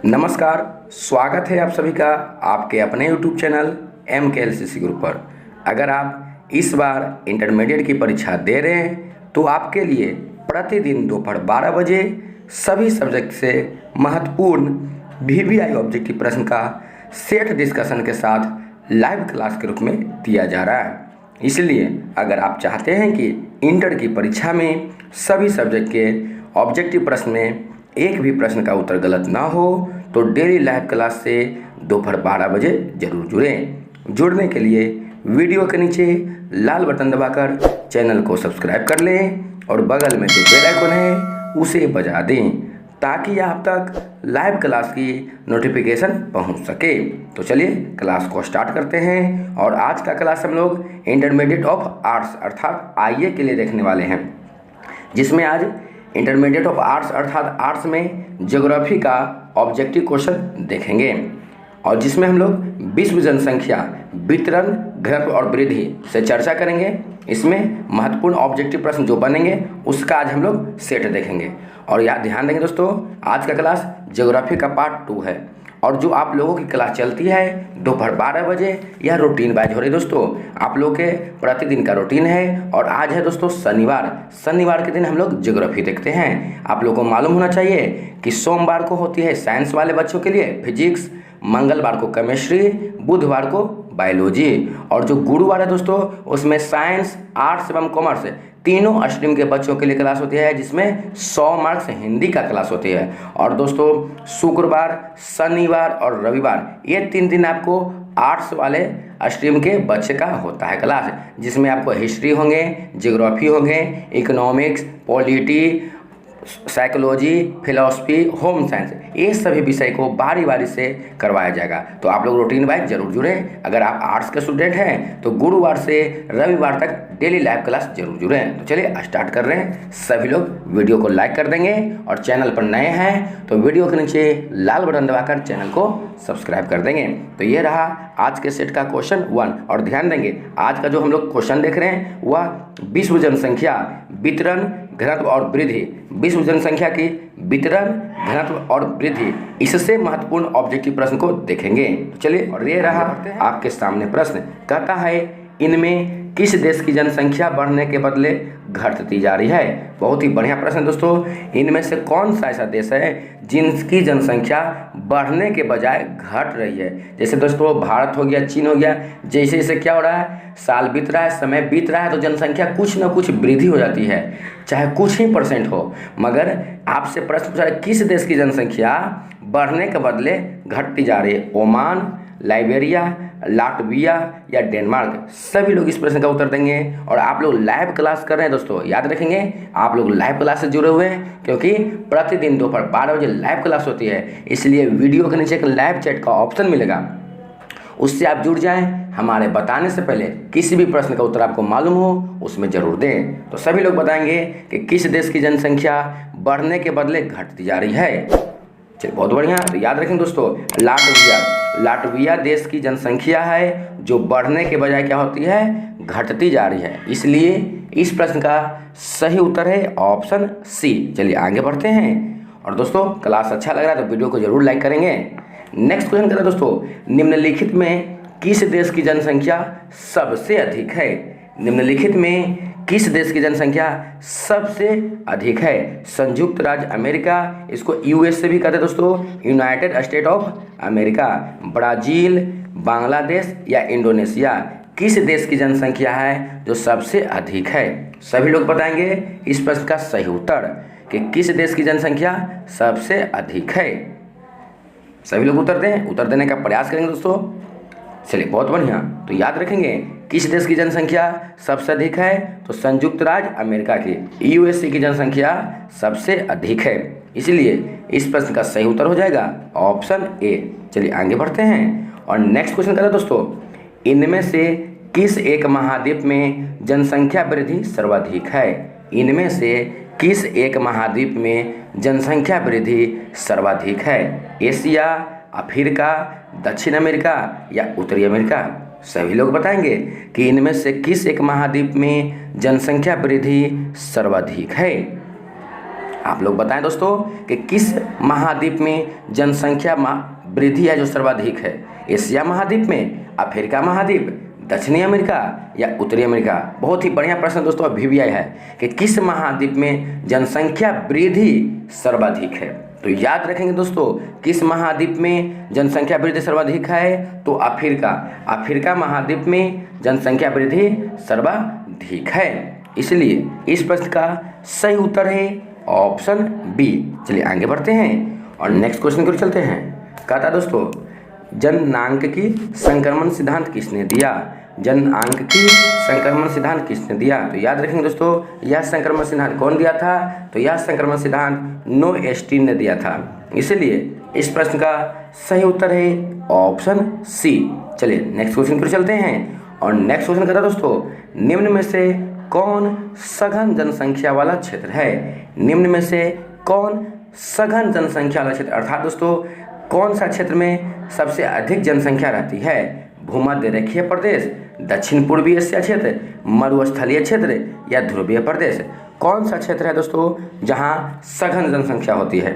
नमस्कार, स्वागत है आप सभी का आपके अपने YouTube चैनल MKLCC ग्रुप पर। अगर आप इस बार इंटरमीडिएट की परीक्षा दे रहे हैं तो आपके लिए प्रतिदिन दोपहर 12 बजे सभी सब्जेक्ट से महत्वपूर्ण VBI ऑब्जेक्टिव प्रश्न का सेट डिस्कशन के साथ लाइव क्लास के रूप में दिया जा रहा है। इसलिए अगर आप चाहते हैं कि इंटर की परीक्षा में सभी सब्जेक्ट के ऑब्जेक्टिव प्रश्न में एक भी प्रश्न का उत्तर गलत ना हो तो डेली लाइव क्लास से दोपहर 12 बजे जरूर जुड़ें। जुड़ने के लिए वीडियो के नीचे लाल बटन दबाकर चैनल को सब्सक्राइब कर लें और बगल में जो बेल आइकन है उसे बजा दें ताकि आप तक लाइव क्लास की नोटिफिकेशन पहुंच सके। तो चलिए क्लास को स्टार्ट करते हैं। और आज का क्लास हम लोग इंटरमीडिएट ऑफ आर्ट्स अर्थात आईए के लिए देखने वाले हैं, जिसमें आज इंटरमीडिएट ऑफ आर्ट्स अर्थात आर्ट्स में ज्योग्राफी का ऑब्जेक्टिव क्वेश्चन देखेंगे और जिसमें हम लोग विश्व जनसंख्या वितरण घनत्व और वृद्धि से चर्चा करेंगे। इसमें महत्वपूर्ण ऑब्जेक्टिव प्रश्न जो बनेंगे उसका आज हम लोग सेट देखेंगे। और याद ध्यान देंगे दोस्तों, आज का क्लास ज्योग्राफी का पार्ट 2 है और जो आप लोगों की क्लास चलती है दोपहर 12 बजे, यह रूटीन वाइज हो रही है दोस्तों। आप लोगों के प्रतिदिन का रूटीन है और आज है दोस्तों शनिवार के दिन हम लोग ज्योग्राफी देखते हैं। आप लोगों को मालूम होना चाहिए कि सोमवार को होती है साइंस वाले बच्चों के लिए फिजिक्स, मंगलवार को केमिस्ट्री, बुधवार को बायोलॉजी और जो गुरुवार है दोस्तों उसमें साइंस, आर्ट्स एवं कॉमर्स तीनों स्ट्रीम के बच्चों के लिए क्लास होती है, जिसमें 100 मार्क्स हिंदी का क्लास होती है। और दोस्तों शुक्रवार, शनिवार और रविवार ये 3 दिन आपको आर्ट्स वाले स्ट्रीम के बच्चे का होता है क्लास, जिसमें आपको हिस्ट्री होंगे, ज्योग्राफी होंगे, economics, polity, psychology, philosophy, home science ये सभी विषय को बारी बारी से करवाया जाएगा। तो आप लोग रूटीन वाइज जरूर जुड़ें। अगर आप आर्ट्स के स्टूडेंट हैं तो गुरुवार से रविवार तक डेली लाइव क्लास जरूर जुड़ें। तो चलिए स्टार्ट कर रहे हैं। सभी लोग वीडियो को लाइक कर देंगे और चैनल पर नए हैं तो वीडियो के नीचे लाल बटन दबाकर चैनल को सब्सक्राइब कर देंगे। तो ये रहा आज के सेट का क्वेश्चन 1। और ध्यान देंगे आज का जो हम लोग क्वेश्चन देख रहे हैं वह विश्व जनसंख्या वितरण घनत्व और वृद्धि, विश्व जनसंख्या की वितरण घनत्व और वृद्धि, इससे महत्वपूर्ण ऑब्जेक्टिव प्रश्न को देखेंगे। तो चलिए, और ये रहा आपके सामने प्रश्न। कहता है इनमें किस देश की जनसंख्या बढ़ने के बदले घटती जा रही है। बहुत ही बढ़िया प्रश्न दोस्तों। इनमें से कौन सा ऐसा देश है जिनकी जनसंख्या बढ़ने के बजाय घट रही है। जैसे दोस्तों भारत हो गया, चीन हो गया। जैसे जैसे क्या हो रहा है, साल बीत रहा है, समय बीत रहा है तो जनसंख्या कुछ ना कुछ वृद्धि हो जाती है, चाहे कुछ ही % हो। मगर आपसे प्रश्न पूछा है किस देश की जनसंख्या बढ़ने के बदले घटती जा रही है। ओमान, लाइबेरिया, लाटविया या डेनमार्क। सभी लोग इस प्रश्न का उत्तर देंगे। और आप लोग लाइव क्लास कर रहे हैं दोस्तों, याद रखेंगे आप लोग लाइव क्लास से जुड़े हुए हैं क्योंकि प्रतिदिन दोपहर 12 बजे लाइव क्लास होती है। इसलिए वीडियो के नीचे एक लाइव चैट का ऑप्शन मिलेगा, उससे आप जुड़ जाएं। हमारे बताने से पहले किसी भी प्रश्न का उत्तर आपको मालूम हो उसमें जरूर दें। तो सभी लोग बताएंगे कि किस देश की जनसंख्या बढ़ने के बदले घटती जा रही है। चलिए बहुत बढ़िया। तो याद रखें दोस्तों, लाटविया देश की जनसंख्या है जो बढ़ने के बजाय क्या होती है, घटती जा रही है। इसलिए इस प्रश्न का सही उत्तर है ऑप्शन सी। चलिए आगे बढ़ते हैं। और दोस्तों क्लास अच्छा लग रहा है तो वीडियो को जरूर लाइक करेंगे। नेक्स्ट क्वेश्चन कहता है दोस्तों, निम्नलिखित में किस देश की जनसंख्या सबसे अधिक है। निम्नलिखित में किस देश की जनसंख्या सबसे अधिक है। संयुक्त राज्य अमेरिका, इसको यूएस से भी कहते हैं दोस्तों, United state of America, Brazil, Bangladesh या इंडोनेशिया। किस देश की जनसंख्या है जो सबसे अधिक है। सभी लोग बताएंगे इस प्रश्न का सही उत्तर कि किस देश की जनसंख्या सबसे अधिक है। सभी लोग उत्तर देने का प्रयास करेंगे दोस्तों। चलिए बहुत बढ़िया। तो याद रखेंगे किस देश की जनसंख्या सबसे अधिक है, तो संयुक्त राज्य अमेरिका की, यूएसए की जनसंख्या सबसे अधिक है। इसलिए इस प्रश्न का सही उत्तर हो जाएगा ऑप्शन ए। चलिए आगे बढ़ते हैं। और नेक्स्ट क्वेश्चन कहता है दोस्तों, इनमें से किस एक महाद्वीप में जनसंख्या वृद्धि सर्वाधिक है। इनमें से किस एक महाद्वीप में जनसंख्या वृद्धि सर्वाधिक है। एशिया, अफ्रीका, दक्षिण अमेरिका या उत्तरी अमेरिका। सभी लोग बताएंगे कि इनमें से किस एक महाद्वीप में जनसंख्या वृद्धि सर्वाधिक है। आप लोग बताएं दोस्तों कि किस महाद्वीप में जनसंख्या वृद्धि है जो सर्वाधिक है? एशिया महाद्वीप में, अफ्रीका महाद्वीप, दक्षिणी अमेरिका या उत्तरी अमेरिका? बहुत ही बढ़िया प्रश्न दोस्तों अभी भी आया है कि किस महाद्वीप में जनसंख्या वृद्धि सर्वाधिक है। तो याद रखेंगे दोस्तों, किस महाद्वीप में जनसंख्या वृद्धि सर्वाधिक है? तो अफ्रीका महाद्वीप में जनसंख्या वृद्धि सर्वाधिक है। इसलिए इस प्रश्न का सही उत्तर है ऑप्शन बी। चलिए आगे बढ़ते हैं और नेक्स्ट क्वेश्चन की चलते हैं। कहता दोस्तों, जननांकिकी संक्रमण सिद्धांत किसने दिया? जननांकिकी संक्रमण सिद्धांत किसने दिया? तो याद रखेंगे दोस्तों, यह संक्रमण सिद्धांत कौन दिया था? तो यह संक्रमण सिद्धांत नोएस्टीन ने दिया था। इसलिए इस प्रश्न का सही उत्तर है ऑप्शन सी। चलिए नेक्स्ट क्वेश्चन पर चलते हैं और नेक्स्ट क्वेश्चन कहता दोस्तों, निम्न में से कौन सघन जनसंख्या वाला क्षेत्र है? निम्न में से कौन सघन जनसंख्या वाला क्षेत्र, अर्थात दोस्तों कौन सा क्षेत्र में सबसे अधिक जनसंख्या रहती है? भूमध्य रेखीय प्रदेश, दक्षिण पूर्वी एशिया क्षेत्र, मरुस्थलीय क्षेत्र या ध्रुवीय प्रदेश? कौन सा क्षेत्र है दोस्तों जहां सघन जनसंख्या होती है?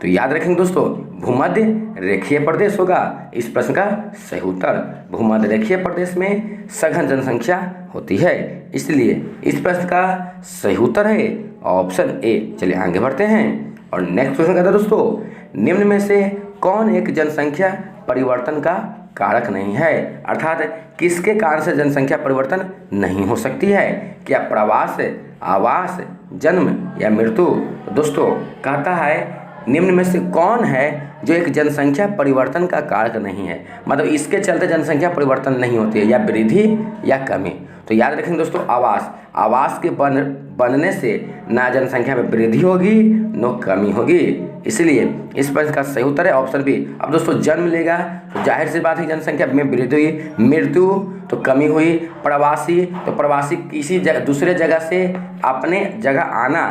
तो याद रखेंगे दोस्तों, भूमध्य रेखीय प्रदेश होगा इस प्रश्न का सही उत्तर। भूमध्य रेखीय प्रदेश में सघन जनसंख्या होती है, इसलिए इस प्रश्न का सही उत्तर है ऑप्शन ए। चलिए आगे बढ़ते हैं और नेक्स्ट क्वेश्चन कहता है दोस्तों, निम्न में से कौन एक जनसंख्या परिवर्तन का कारक नहीं है? अर्थात किसके कारण से जनसंख्या परिवर्तन नहीं हो सकती है? क्या प्रवास, आवास, जन्म या मृत्यु? तो दोस्तों कहता है निम्न में से कौन है जो एक जनसंख्या परिवर्तन का कारक नहीं है, मतलब इसके चलते जनसंख्या परिवर्तन नहीं होती है, या वृद्धि या कमी? तो याद रखेंगे दोस्तों, आवास के बनने से ना जनसंख्या में वृद्धि होगी न कमी होगी, इसलिए इस प्रश्न का सही उत्तर है ऑप्शन बी। अब दोस्तों जन्म लेगा तो जाहिर सी बात है जनसंख्या में वृद्धि हुई, मृत्यु तो कमी हुई, प्रवासी किसी दूसरे जगह से अपने जगह आना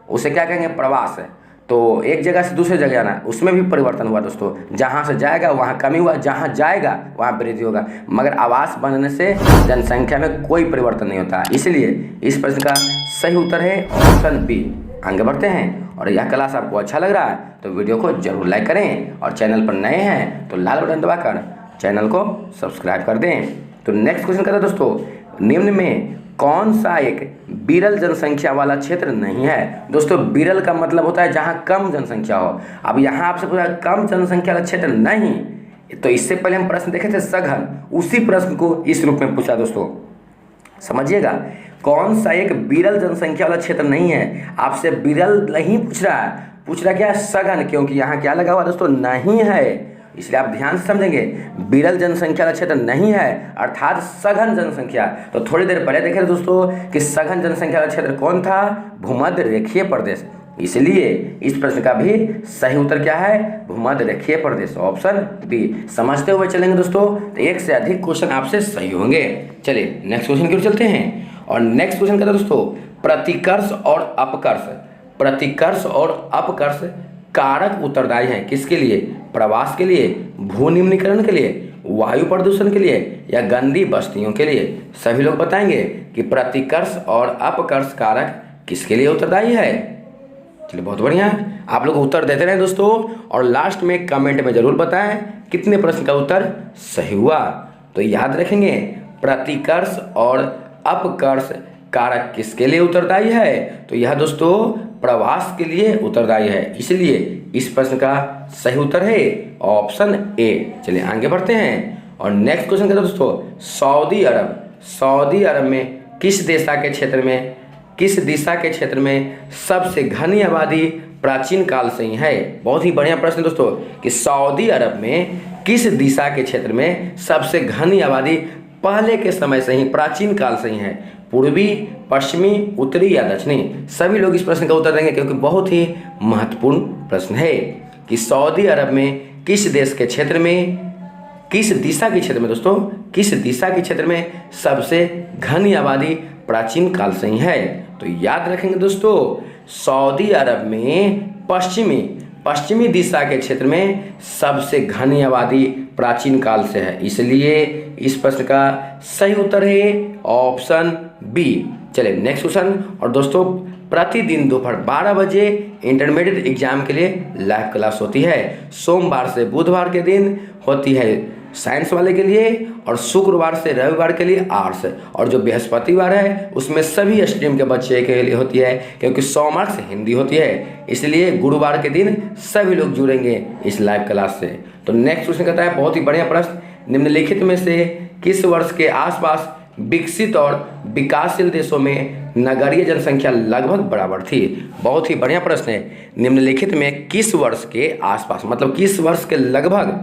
उसे क्या कहेंगे? प्रवास। तो एक जगह से दूसरे जगह आना, उसमें भी परिवर्तन हुआ दोस्तों, जहाँ से जाएगा वहाँ कमी हुआ, जहाँ जाएगा वहाँ वृद्धि होगा, मगर आवास बनने से जनसंख्या में कोई परिवर्तन नहीं होता। इसलिए इस प्रश्न का सही उत्तर है ऑप्शन बी। आगे बढ़ते हैं और यह क्लास आपको अच्छा लग रहा है तो वीडियो को जरूर लाइक करें और चैनल पर नए हैं तो लाल बटन दबाकर चैनल को सब्सक्राइब कर दें। तो नेक्स्ट क्वेश्चन कहता है दोस्तों, निम्न में कौन सा एक विरल जनसंख्या वाला क्षेत्र नहीं है? दोस्तों विरल का मतलब होता है जहां कम जनसंख्या हो। अब यहां आपसे पूछा कम जनसंख्या वाला क्षेत्र नहीं, तो इससे पहले हम प्रश्न देखे थे सघन, उसी प्रश्न को इस रूप में पूछा दोस्तों, समझिएगा। कौन सा एक विरल जनसंख्या वाला क्षेत्र नहीं है? आपसे विरल नहीं पूछ रहा क्या? सघन, क्योंकि यहाँ क्या लगा हुआ दोस्तों? नहीं है, इसलिए आप ध्यान से समझेंगे। विरल जनसंख्या वाला क्षेत्र नहीं है अर्थात सघन जनसंख्या। तो थोड़ी देर पहले देखे दोस्तों कि सघन जनसंख्या वाला क्षेत्र कौन था? भूमध्य रेखीय प्रदेश। इसलिए इस प्रश्न का भी सही उत्तर क्या है? भूमध्य रेखीय प्रदेश, ऑप्शन बी। समझते हुए चलेंगे दोस्तों तो एक से अधिक क्वेश्चन आपसे सही होंगे। चलिए नेक्स्ट क्वेश्चन की ओर चलते हैं और नेक्स्ट क्वेश्चन कहता है दोस्तों, प्रतिकर्ष और अपकर्ष कारक उत्तरदायी हैं किसके लिए? प्रवास के लिए, भू निम्नीकरण के लिए, वायु प्रदूषण के लिए या गंदी बस्तियों के लिए? सभी लोग बताएंगे कि प्रतिकर्ष और अपकर्ष कारक किसके लिए उत्तरदायी है। चलिए बहुत बढ़िया, आप लोग उत्तर देते रहे दोस्तों और लास्ट में कमेंट में जरूर बताएं कितने प्रश्न का उत्तर सही हुआ। तो याद रखेंगे प्रतिकर्ष और अपकर्ष कारक किसके लिए उत्तरदायी है? तो यह दोस्तों प्रवास के लिए उत्तरदायी है, इसलिए इस प्रश्न का सही उत्तर है ऑप्शन ए। चलिए आगे बढ़ते हैं और नेक्स्ट क्वेश्चन कहते हैं दोस्तों, सऊदी अरब में किस दिशा के क्षेत्र में सबसे घनी आबादी प्राचीन काल से ही है? बहुत ही बढ़िया प्रश्न दोस्तों कि सऊदी अरब में किस दिशा के क्षेत्र में सबसे घनी आबादी पहले के समय से ही, प्राचीन काल से ही है? पूर्वी, पश्चिमी, उत्तरी या दक्षिणी? सभी लोग इस प्रश्न का उत्तर देंगे क्योंकि बहुत ही महत्वपूर्ण प्रश्न है कि सऊदी अरब में किस दिशा के क्षेत्र में सबसे घनी आबादी प्राचीन काल से ही है? तो याद रखेंगे दोस्तों, सऊदी अरब में पश्चिमी दिशा के क्षेत्र में सबसे घनी आबादी प्राचीन काल से है, इसलिए इस प्रश्न का सही उत्तर है ऑप्शन बी। चलिए नेक्स्ट क्वेश्चन और दोस्तों प्रतिदिन दोपहर 12 बजे इंटरमीडिएट एग्जाम के लिए लाइव क्लास होती है। सोमवार से बुधवार के दिन होती है साइंस वाले के लिए, और शुक्रवार से रविवार के लिए आर्ट्स, और जो बृहस्पतिवार है उसमें सभी स्ट्रीम के बच्चे के लिए होती है, क्योंकि सोमवार से हिंदी होती है, इसलिए गुरुवार के दिन सभी लोग जुड़ेंगे इस लाइव क्लास से। तो नेक्स्ट क्वेश्चन कहता है, बहुत ही बढ़िया प्रश्न, निम्नलिखित में से किस वर्ष के आसपास विकसित और विकासशील देशों में नगरीय जनसंख्या लगभग बराबर थी? बहुत ही बढ़िया प्रश्न है। निम्नलिखित में किस वर्ष के आसपास, मतलब किस वर्ष के लगभग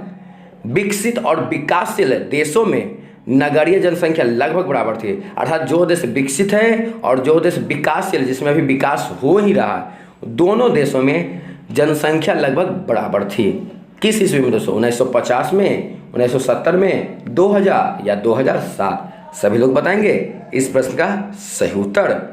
विकसित और विकासशील देशों में नगरीय जनसंख्या लगभग बराबर थी? अर्थात जो देश विकसित है और जो देश विकासशील, जिसमें अभी विकास हो ही रहा है, दोनों देशों में जनसंख्या लगभग बराबर थी। किस ईस्वी में दोस्तों? 1950 में, 1970 में, 2000 या 2007? सभी लोग बताएंगे इस प्रश्न का सही उत्तर।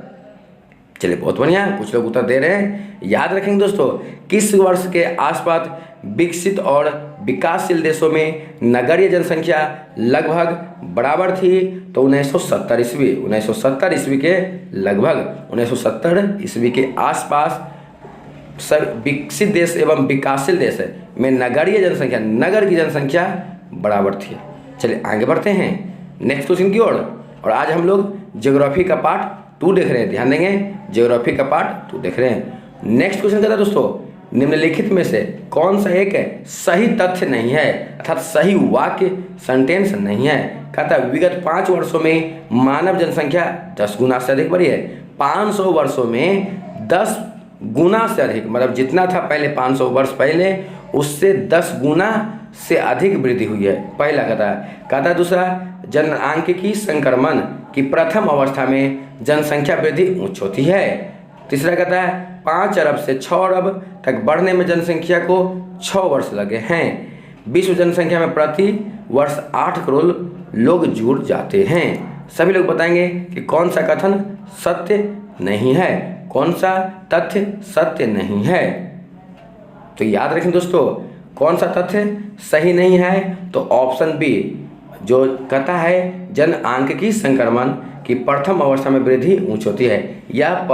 चलिए बहुत बढ़िया, कुछ लोग उत्तर दे रहे हैं। याद रखेंगे दोस्तों, किस वर्ष के आसपास विकसित और विकासशील देशों में नगरीय जनसंख्या लगभग बराबर थी? तो 1970 ईस्वी, 1970 ईस्वी के लगभग, 1970 ईस्वी के आसपास सब विकसित देश एवं विकासशील देश में नगरीय जनसंख्या, नगर की जनसंख्या बराबर थी। चलिए आगे बढ़ते हैं नेक्स्ट क्वेश्चन की ओर, और आज हम लोग ज्योग्राफी का पार्ट 2 देख रहे हैं। ध्यान देंगे, ज्योग्राफी का पार्ट 2 देख रहे हैं। नेक्स्ट क्वेश्चन कहता है दोस्तों, निम्नलिखित में से कौन सा एक सही तथ्य नहीं है, अर्थात सही वाक्य, सेंटेंस नहीं है? कहता है विगत 5 वर्षों में मानव जनसंख्या 10 गुना से अधिक बढ़ी है। 500 वर्षों में 10 गुना से अधिक, मतलब जितना था पहले 500 वर्ष पहले उससे 10 गुना से अधिक वृद्धि हुई है, पहला कहता है। दूसरा, जनआंख्यिकी संक्रमण की प्रथम अवस्था में जनसंख्या वृद्धि उच्च होती है। तीसरा कहता है 5 अरब से 6 अरब तक बढ़ने में जनसंख्या को 6 वर्ष लगे हैं। विश्व जनसंख्या में प्रति वर्ष 8 करोड़ लोग जुड़ जाते हैं। सभी लोग बताएंगे कि कौन सा कथन सत्य नहीं है, कौन सा तथ्य सत्य नहीं है। तो याद रखें दोस्तों, कौन सा तथ्य सही नहीं है? तो ऑप्शन बी जो कहता है जनआंख्यिकी संक्रमण की प्रथम अवस्था में वृद्धि उच्च होती है, यह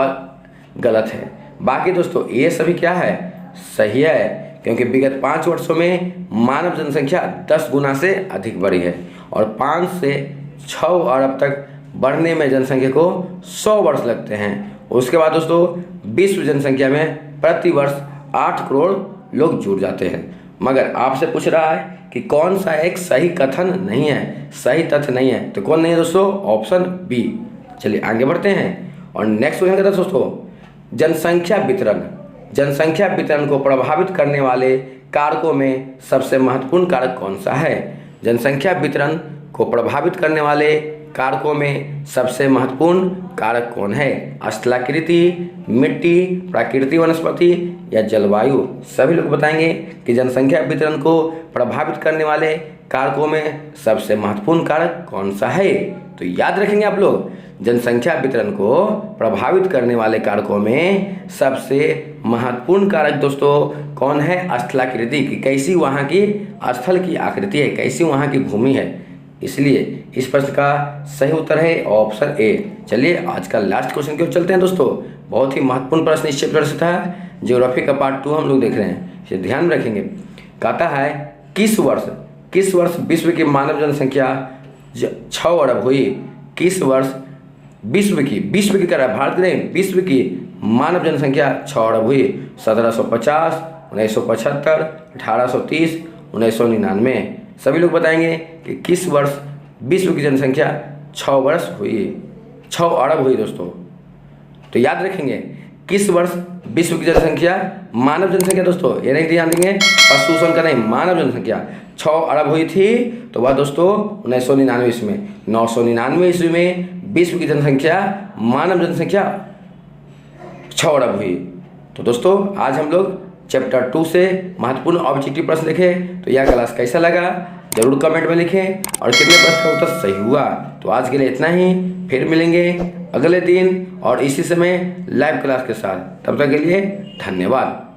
गलत है। बाकी दोस्तों ये सभी क्या है? सही है, क्योंकि विगत 5 वर्षों में मानव जनसंख्या 10 गुना से अधिक बढ़ी है, और 5 से 6 अरब तक बढ़ने में जनसंख्या को 100 वर्ष लगते हैं। उसके बाद दोस्तों विश्व जनसंख्या में प्रति वर्ष 8 करोड़ लोग जुड़ जाते हैं। मगर आपसे पूछ रहा है कि कौन सा एक सही कथन नहीं है, सही तथ्य नहीं है, तो कौन नहीं है दोस्तों? Option B. चलिए आगे बढ़ते हैं, और नेक्स्ट क्वेश्चन कहता है दोस्तों, जनसंख्या वितरण को प्रभावित करने वाले कारकों में सबसे महत्वपूर्ण कारक कौन सा है? जनसंख्या वितरण को प्रभावित करने वाले कारकों में सबसे महत्वपूर्ण कारक कौन है? स्थलाकृति, मिट्टी, प्राकृतिक वनस्पति या जलवायु? सभी लोग बताएंगे कि जनसंख्या वितरण को प्रभावित करने वाले कारकों में सबसे महत्वपूर्ण कारक कौन सा है? तो याद रखेंगे आप लोग, जनसंख्या वितरण को प्रभावित करने वाले कारकों में सबसे महत्वपूर्ण कारक दोस्तों कौन है? स्थलाकृति की, कैसी वहाँ की स्थल की आकृति है, कैसी वहाँ की भूमि है। इसलिए इस प्रश्न का सही उत्तर है ऑप्शन ए। चलिए आज का लास्ट क्वेश्चन की ओर चलते हैं दोस्तों। बहुत ही महत्वपूर्ण प्रश्न इस चैप्टर से था, ज्योग्राफी का पार्ट 2 हम लोग देख रहे हैं, इसे ध्यान में रखेंगे। कहता है किस वर्ष विश्व की मानव जनसंख्या 6 अरब हुई? किस वर्ष विश्व की तरह भारत नहीं, विश्व की मानव जनसंख्या 6 अरब हुई? 1750, 1975, 1830, 1999? सभी लोग बताएंगे कि किस वर्ष विश्व की जनसंख्या 6 अरब हुई दोस्तों। तो याद रखेंगे किस वर्ष विश्व की जनसंख्या, मानव जनसंख्या दोस्तों, ये नहीं ध्यान देंगे पशुधन का नहीं, मानव जनसंख्या 6 अरब हुई थी। तो वह दोस्तों 1999 ईस्वी में, 999 ईस्वी में विश्व की जनसंख्या, मानव जनसंख्या 6 अरब हुई। तो दोस्तों आज हम लोग चैप्टर 2 से महत्वपूर्ण ऑब्जेक्टिव प्रश्न लिखे। तो यह क्लास कैसा लगा जरूर कमेंट में लिखें, और कितने प्रश्न का उत्तर सही हुआ। तो आज के लिए इतना ही, फिर मिलेंगे अगले दिन और इसी समय लाइव क्लास के साथ। तब तक के लिए धन्यवाद।